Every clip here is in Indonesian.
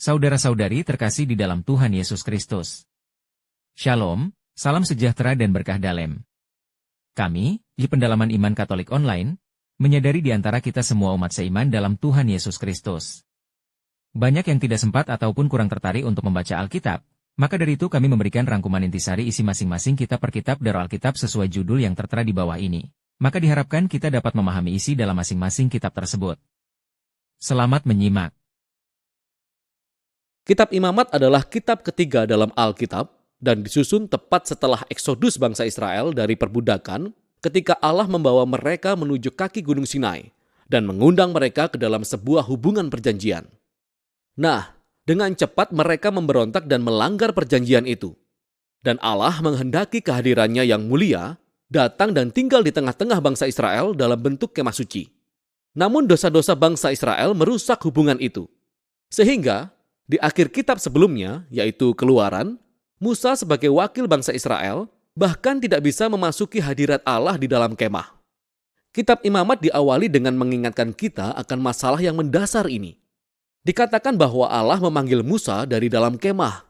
Saudara-saudari terkasih di dalam Tuhan Yesus Kristus. Shalom, salam sejahtera dan berkah dalam. Kami, di Pendalaman Iman Katolik Online, menyadari di antara kita semua umat seiman dalam Tuhan Yesus Kristus. Banyak yang tidak sempat ataupun kurang tertarik untuk membaca Alkitab, maka dari itu kami memberikan rangkuman intisari isi masing-masing kitab per kitab dari Alkitab sesuai judul yang tertera di bawah ini. Maka diharapkan kita dapat memahami isi dalam masing-masing kitab tersebut. Selamat menyimak. Kitab Imamat adalah kitab ketiga dalam Alkitab dan disusun tepat setelah eksodus bangsa Israel dari perbudakan ketika Allah membawa mereka menuju kaki Gunung Sinai dan mengundang mereka ke dalam sebuah hubungan perjanjian. Nah, dengan cepat mereka memberontak dan melanggar perjanjian itu. Dan Allah menghendaki kehadirannya yang mulia datang dan tinggal di tengah-tengah bangsa Israel dalam bentuk kemah suci. Namun dosa-dosa bangsa Israel merusak hubungan itu. Sehingga di akhir kitab sebelumnya, yaitu Keluaran, Musa sebagai wakil bangsa Israel bahkan tidak bisa memasuki hadirat Allah di dalam kemah. Kitab Imamat diawali dengan mengingatkan kita akan masalah yang mendasar ini. Dikatakan bahwa Allah memanggil Musa dari dalam kemah.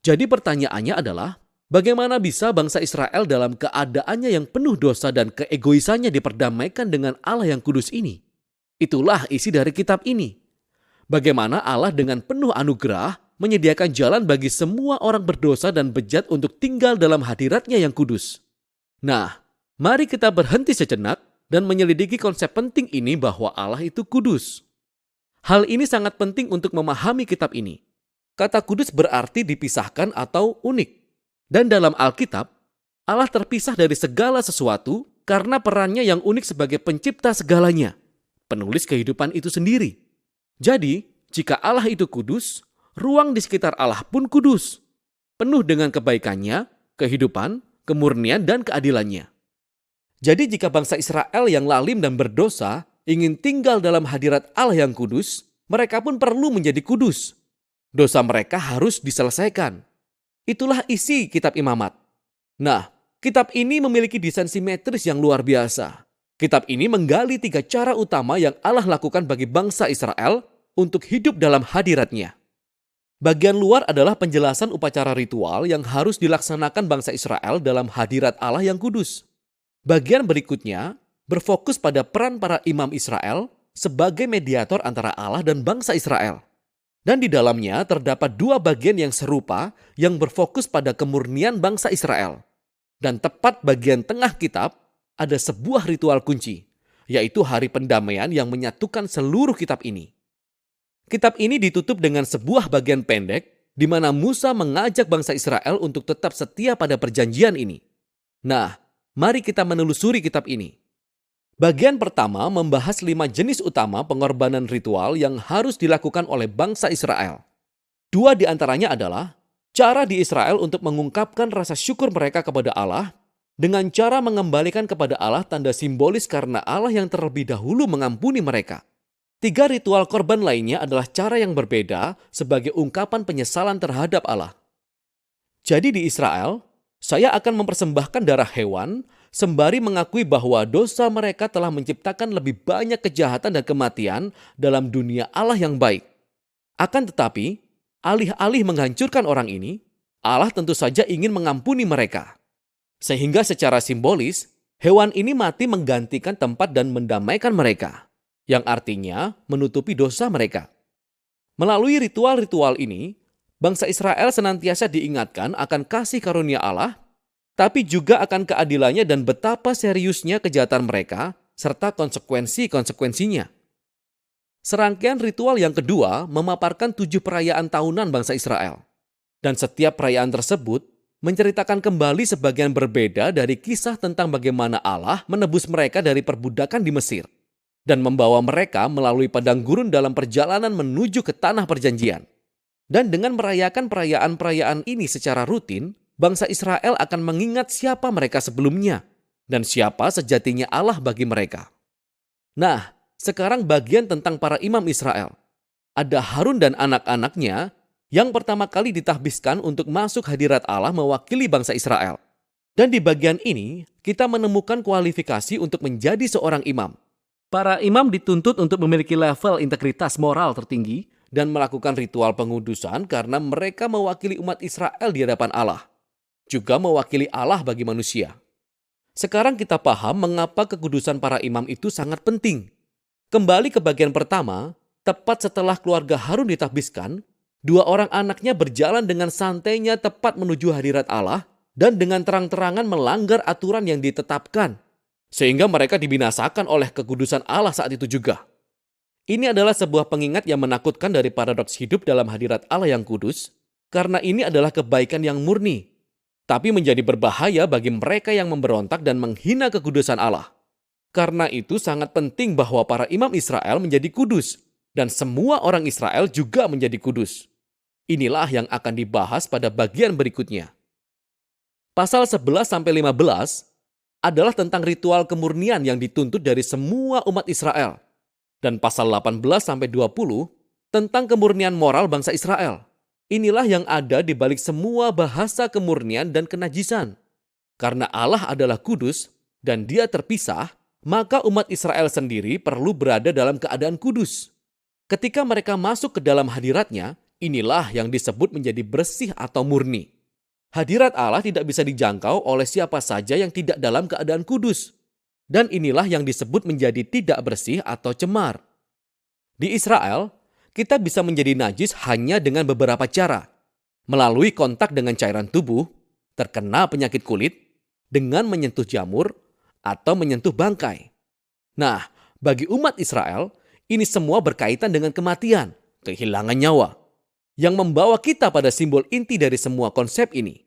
Jadi pertanyaannya adalah, bagaimana bisa bangsa Israel dalam keadaannya yang penuh dosa dan keegoisannya diperdamaikan dengan Allah yang kudus ini? Itulah isi dari kitab ini. Bagaimana Allah dengan penuh anugerah menyediakan jalan bagi semua orang berdosa dan bejat untuk tinggal dalam hadiratnya yang kudus. Nah, mari kita berhenti sejenak dan menyelidiki konsep penting ini bahwa Allah itu kudus. Hal ini sangat penting untuk memahami kitab ini. Kata kudus berarti dipisahkan atau unik. Dan dalam Alkitab, Allah terpisah dari segala sesuatu karena perannya yang unik sebagai pencipta segalanya, penulis kehidupan itu sendiri. Jadi, jika Allah itu kudus, ruang di sekitar Allah pun kudus, penuh dengan kebaikannya, kehidupan, kemurnian, dan keadilannya. Jadi jika bangsa Israel yang lalim dan berdosa ingin tinggal dalam hadirat Allah yang kudus, mereka pun perlu menjadi kudus. Dosa mereka harus diselesaikan. Itulah isi kitab Imamat. Nah, kitab ini memiliki desain simetris yang luar biasa. Kitab ini menggali 3 cara utama yang Allah lakukan bagi bangsa Israel untuk hidup dalam hadiratnya. Bagian luar adalah penjelasan upacara ritual yang harus dilaksanakan bangsa Israel dalam hadirat Allah yang kudus. Bagian berikutnya berfokus pada peran para imam Israel sebagai mediator antara Allah dan bangsa Israel. Dan di dalamnya terdapat 2 bagian yang serupa yang berfokus pada kemurnian bangsa Israel. Dan tepat bagian tengah kitab ada sebuah ritual kunci, yaitu hari pendamaian yang menyatukan seluruh kitab ini. Kitab ini ditutup dengan sebuah bagian pendek di mana Musa mengajak bangsa Israel untuk tetap setia pada perjanjian ini. Nah, mari kita menelusuri kitab ini. Bagian pertama membahas 5 jenis utama pengorbanan ritual yang harus dilakukan oleh bangsa Israel. 2 di antaranya adalah cara di Israel untuk mengungkapkan rasa syukur mereka kepada Allah dengan cara mengembalikan kepada Allah tanda simbolis karena Allah yang terlebih dahulu mengampuni mereka. 3 ritual korban lainnya adalah cara yang berbeda sebagai ungkapan penyesalan terhadap Allah. Jadi di Israel, saya akan mempersembahkan darah hewan sembari mengakui bahwa dosa mereka telah menciptakan lebih banyak kejahatan dan kematian dalam dunia Allah yang baik. Akan tetapi, alih-alih menghancurkan orang ini, Allah tentu saja ingin mengampuni mereka. Sehingga secara simbolis, hewan ini mati menggantikan tempat dan mendamaikan mereka, yang artinya menutupi dosa mereka. Melalui ritual-ritual ini, bangsa Israel senantiasa diingatkan akan kasih karunia Allah, tapi juga akan keadilannya dan betapa seriusnya kejahatan mereka, serta konsekuensi-konsekuensinya. Serangkaian ritual yang kedua memaparkan 7 perayaan tahunan bangsa Israel. Dan setiap perayaan tersebut menceritakan kembali sebagian berbeda dari kisah tentang bagaimana Allah menebus mereka dari perbudakan di Mesir dan membawa mereka melalui padang gurun dalam perjalanan menuju ke tanah perjanjian. Dan dengan merayakan perayaan-perayaan ini secara rutin, bangsa Israel akan mengingat siapa mereka sebelumnya dan siapa sejatinya Allah bagi mereka. Nah, sekarang bagian tentang para imam Israel. Ada Harun dan anak-anaknya yang pertama kali ditahbiskan untuk masuk hadirat Allah mewakili bangsa Israel. Dan di bagian ini, kita menemukan kualifikasi untuk menjadi seorang imam. Para imam dituntut untuk memiliki level integritas moral tertinggi dan melakukan ritual pengudusan karena mereka mewakili umat Israel di hadapan Allah, juga mewakili Allah bagi manusia. Sekarang kita paham mengapa kekudusan para imam itu sangat penting. Kembali ke bagian pertama, tepat setelah keluarga Harun ditakbiskan, dua orang anaknya berjalan dengan santainya tepat menuju hadirat Allah dan dengan terang-terangan melanggar aturan yang ditetapkan, sehingga mereka dibinasakan oleh kekudusan Allah saat itu juga. Ini adalah sebuah pengingat yang menakutkan dari paradoks hidup dalam hadirat Allah yang kudus, karena ini adalah kebaikan yang murni, tapi menjadi berbahaya bagi mereka yang memberontak dan menghina kekudusan Allah. Karena itu sangat penting bahwa para imam Israel menjadi kudus, dan semua orang Israel juga menjadi kudus. Inilah yang akan dibahas pada bagian berikutnya. Pasal 11-15 adalah tentang ritual kemurnian yang dituntut dari semua umat Israel. Dan pasal 18-20 tentang kemurnian moral bangsa Israel. Inilah yang ada di balik semua bahasa kemurnian dan kenajisan. Karena Allah adalah kudus dan Dia terpisah, maka umat Israel sendiri perlu berada dalam keadaan kudus. Ketika mereka masuk ke dalam hadirat-Nya, inilah yang disebut menjadi bersih atau murni. Hadirat Allah tidak bisa dijangkau oleh siapa saja yang tidak dalam keadaan kudus. Dan inilah yang disebut menjadi tidak bersih atau cemar. Di Israel, kita bisa menjadi najis hanya dengan beberapa cara. Melalui kontak dengan cairan tubuh, terkena penyakit kulit, dengan menyentuh jamur, atau menyentuh bangkai. Nah, bagi umat Israel, ini semua berkaitan dengan kematian, kehilangan nyawa, yang membawa kita pada simbol inti dari semua konsep ini.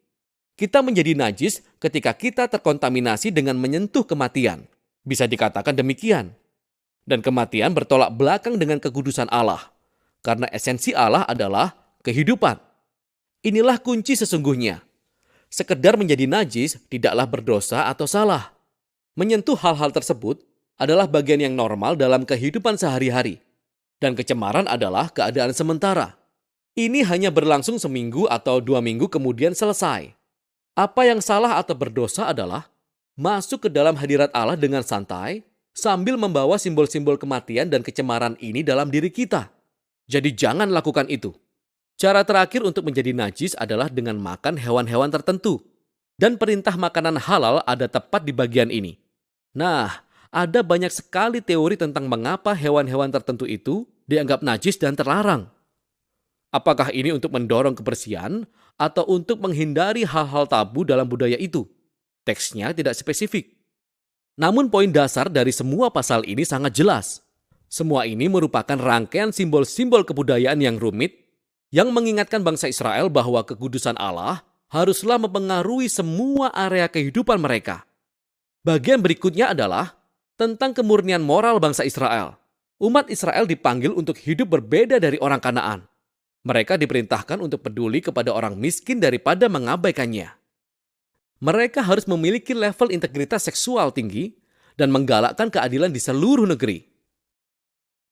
Kita menjadi najis ketika kita terkontaminasi dengan menyentuh kematian. Bisa dikatakan demikian. Dan kematian bertolak belakang dengan kekudusan Allah. Karena esensi Allah adalah kehidupan. Inilah kunci sesungguhnya. Sekedar menjadi najis tidaklah berdosa atau salah. Menyentuh hal-hal tersebut adalah bagian yang normal dalam kehidupan sehari-hari. Dan kecemaran adalah keadaan sementara. Ini hanya berlangsung seminggu atau 2 minggu kemudian selesai. Apa yang salah atau berdosa adalah masuk ke dalam hadirat Allah dengan santai sambil membawa simbol-simbol kematian dan kecemaran ini dalam diri kita. Jadi jangan lakukan itu. Cara terakhir untuk menjadi najis adalah dengan makan hewan-hewan tertentu. Dan perintah makanan halal ada tepat di bagian ini. Nah, ada banyak sekali teori tentang mengapa hewan-hewan tertentu itu dianggap najis dan terlarang. Apakah ini untuk mendorong kebersihan atau untuk menghindari hal-hal tabu dalam budaya itu? Teksnya tidak spesifik. Namun poin dasar dari semua pasal ini sangat jelas. Semua ini merupakan rangkaian simbol-simbol kebudayaan yang rumit yang mengingatkan bangsa Israel bahwa kekudusan Allah haruslah mempengaruhi semua area kehidupan mereka. Bagian berikutnya adalah tentang kemurnian moral bangsa Israel. Umat Israel dipanggil untuk hidup berbeda dari orang Kanaan. Mereka diperintahkan untuk peduli kepada orang miskin daripada mengabaikannya. Mereka harus memiliki level integritas seksual tinggi dan menggalakkan keadilan di seluruh negeri.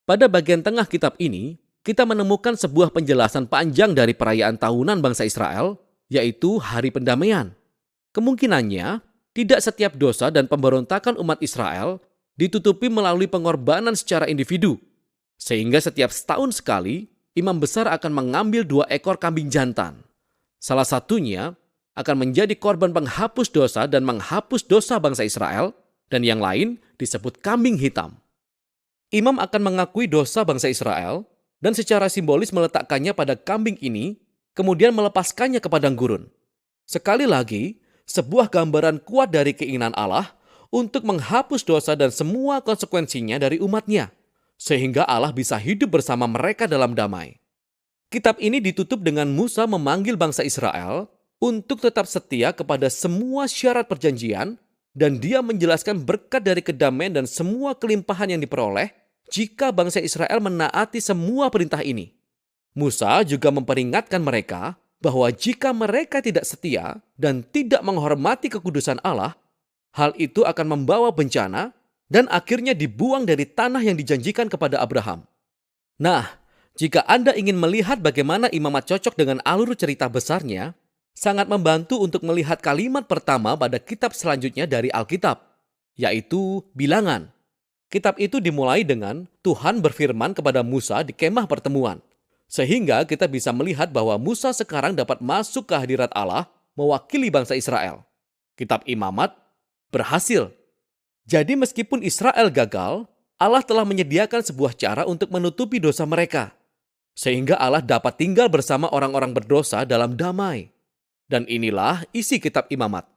Pada bagian tengah kitab ini, kita menemukan sebuah penjelasan panjang dari perayaan tahunan bangsa Israel, yaitu Hari Pendamaian. Kemungkinannya, tidak setiap dosa dan pemberontakan umat Israel ditutupi melalui pengorbanan secara individu. Sehingga setiap setahun sekali, imam besar akan mengambil 2 ekor kambing jantan. Salah satunya akan menjadi korban penghapus dosa dan menghapus dosa bangsa Israel, dan yang lain disebut kambing hitam. Imam akan mengakui dosa bangsa Israel dan secara simbolis meletakkannya pada kambing ini, kemudian melepaskannya ke padang gurun. Sekali lagi, sebuah gambaran kuat dari keinginan Allah untuk menghapus dosa dan semua konsekuensinya dari umatnya, sehingga Allah bisa hidup bersama mereka dalam damai. Kitab ini ditutup dengan Musa memanggil bangsa Israel untuk tetap setia kepada semua syarat perjanjian, dan dia menjelaskan berkat dari kedamaian dan semua kelimpahan yang diperoleh jika bangsa Israel menaati semua perintah ini. Musa juga memperingatkan mereka bahwa jika mereka tidak setia dan tidak menghormati kekudusan Allah, hal itu akan membawa bencana dan akhirnya dibuang dari tanah yang dijanjikan kepada Abraham. Nah, jika Anda ingin melihat bagaimana imamat cocok dengan alur cerita besarnya, sangat membantu untuk melihat kalimat pertama pada kitab selanjutnya dari Alkitab, yaitu Bilangan. Kitab itu dimulai dengan Tuhan berfirman kepada Musa di kemah pertemuan. Sehingga kita bisa melihat bahwa Musa sekarang dapat masuk ke hadirat Allah mewakili bangsa Israel. Kitab Imamat berhasil. Jadi meskipun Israel gagal, Allah telah menyediakan sebuah cara untuk menutupi dosa mereka. Sehingga Allah dapat tinggal bersama orang-orang berdosa dalam damai. Dan inilah isi kitab Imamat.